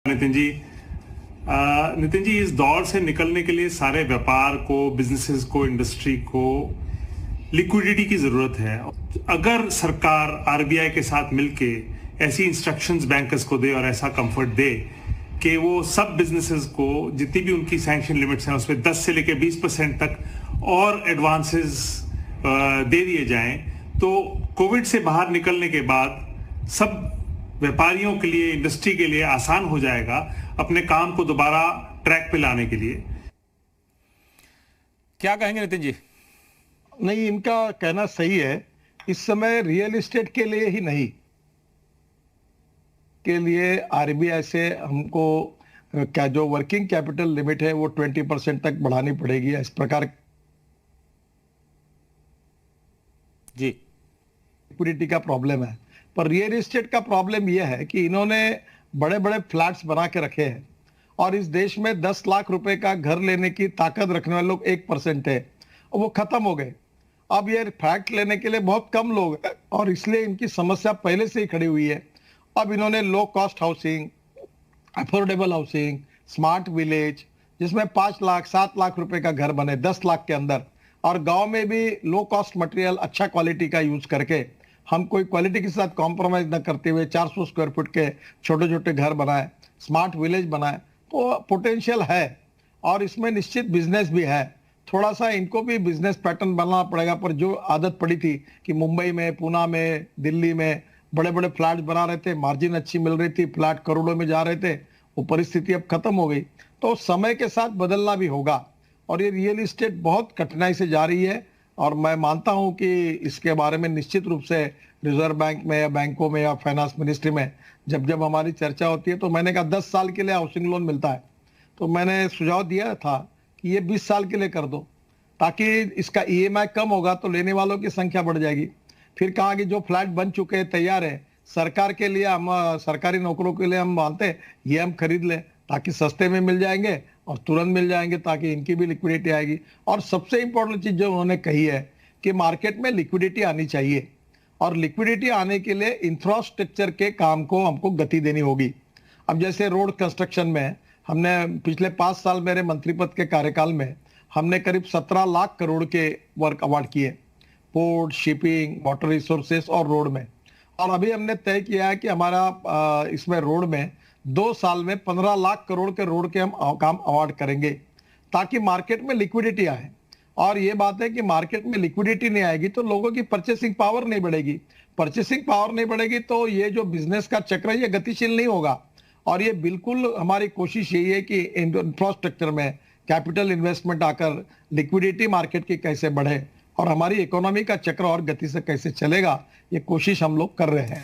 नितिन जी, इस दौर से निकलने के लिए सारे व्यापार को, बिजनेसेस को, इंडस्ट्री को लिक्विडिटी की जरूरत है। अगर सरकार आरबीआई के साथ मिलके ऐसी इंस्ट्रक्शंस बैंकर्स को दे और ऐसा कंफर्ट दे कि वो सब बिजनेसेस को जितनी भी उनकी सैंक्शन लिमिट्स हैं उसमें 10 से लेकर 20% तक और एडवांसेस दे दिए जाएं, तो कोविड से बाहर निकलने के बाद सब व्यापारियों के लिए, इंडस्ट्री के लिए आसान हो जाएगा अपने काम को दोबारा ट्रैक पे लाने के लिए। क्या कहेंगे नितिन जी? नहीं, इनका कहना सही है। इस समय रियल एस्टेट के लिए ही नहीं, के लिए आरबीआई से हमको क्या जो वर्किंग कैपिटल लिमिट है वो 20% तक बढ़ानी पड़ेगी। इस प्रकार जी लिक्विडिटी का प्रॉब्लम है। पर रियल एस्टेट का प्रॉब्लम यह है कि इन्होंने बड़े बड़े फ्लैट्स बना के रखे हैं और इस देश में 10 लाख रुपए का घर लेने की ताकत रखने वाले लोग 1% है और वो खत्म हो गए। अब ये फ्लैट लेने के लिए बहुत कम लोग हैं और इसलिए इनकी समस्या पहले से ही खड़ी हुई है। अब इन्होंने low cost housing, affordable housing, smart village, जिसमें 5 लाख 7 लाख रुपए का घर बने 10 लाख के अंदर, और गांव में भी लो कॉस्ट मटेरियल, अच्छा क्वालिटी का यूज करके हम कोई क्वालिटी के साथ कॉम्प्रोमाइज न करते हुए 400 स्क्वायर फुट के छोटे छोटे घर बनाए, स्मार्ट विलेज बनाए, तो पोटेंशियल है और इसमें निश्चित बिजनेस भी है। थोड़ा सा इनको भी बिजनेस पैटर्न बनाना पड़ेगा। पर जो आदत पड़ी थी कि मुंबई में, पूना में, दिल्ली में बड़े बड़े फ्लैट बना रहे थे, मार्जिन अच्छी मिल रही थी, फ्लैट करोड़ों में जा रहे थे, वो परिस्थिति अब खत्म हो गई। तो समय के साथ बदलना भी होगा और ये रियल एस्टेट बहुत कठिनाई से जा रही है और मैं मानता हूं कि इसके बारे में निश्चित रूप से रिजर्व बैंक में या बैंकों में या फाइनेंस मिनिस्ट्री में जब हमारी चर्चा होती है तो मैंने कहा 10 साल के लिए हाउसिंग लोन मिलता है, तो मैंने सुझाव दिया था कि ये 20 साल के लिए कर दो ताकि इसका ईएमआई कम होगा तो लेने वालों की संख्या बढ़ जाएगी। फिर कहा कि जो फ्लैट बन चुके हैं, तैयार है, सरकार के लिए, हम सरकारी नौकरों के लिए हम मानते हैं ये हम खरीद लें ताकि सस्ते में मिल जाएंगे और तुरंत मिल जाएंगे ताकि इनकी भी लिक्विडिटी आएगी। और सबसे इंपॉर्टेंट चीज जो उन्होंने कही है कि मार्केट में लिक्विडिटी आनी चाहिए और लिक्विडिटी आने के लिए इंफ्रास्ट्रक्चर के काम को हमको गति देनी होगी। अब जैसे रोड कंस्ट्रक्शन में हमने पिछले 5 साल मेरे मंत्री पद के कार्यकाल में हमने करीब 17 लाख करोड़ के वर्क अवार्ड किए, पोर्ट, शिपिंग, वाटर रिसोर्सेस और रोड में। और अभी हमने तय किया है कि हमारा इसमें रोड में 2 साल में 15 लाख करोड़ के रोड के हम काम अवार्ड करेंगे ताकि मार्केट में लिक्विडिटी आए। और ये बात है कि मार्केट में लिक्विडिटी नहीं आएगी तो लोगों की परचेसिंग पावर नहीं बढ़ेगी। परचेसिंग पावर नहीं बढ़ेगी तो ये जो बिजनेस का चक्र है ये गतिशील नहीं होगा। और ये बिल्कुल हमारी कोशिश यही है कि इंफ्रास्ट्रक्चर में कैपिटल इन्वेस्टमेंट आकर लिक्विडिटी मार्केट की कैसे बढ़े और हमारी इकोनॉमी का चक्र और गति से कैसे चलेगा, ये कोशिश हम लोग कर रहे हैं।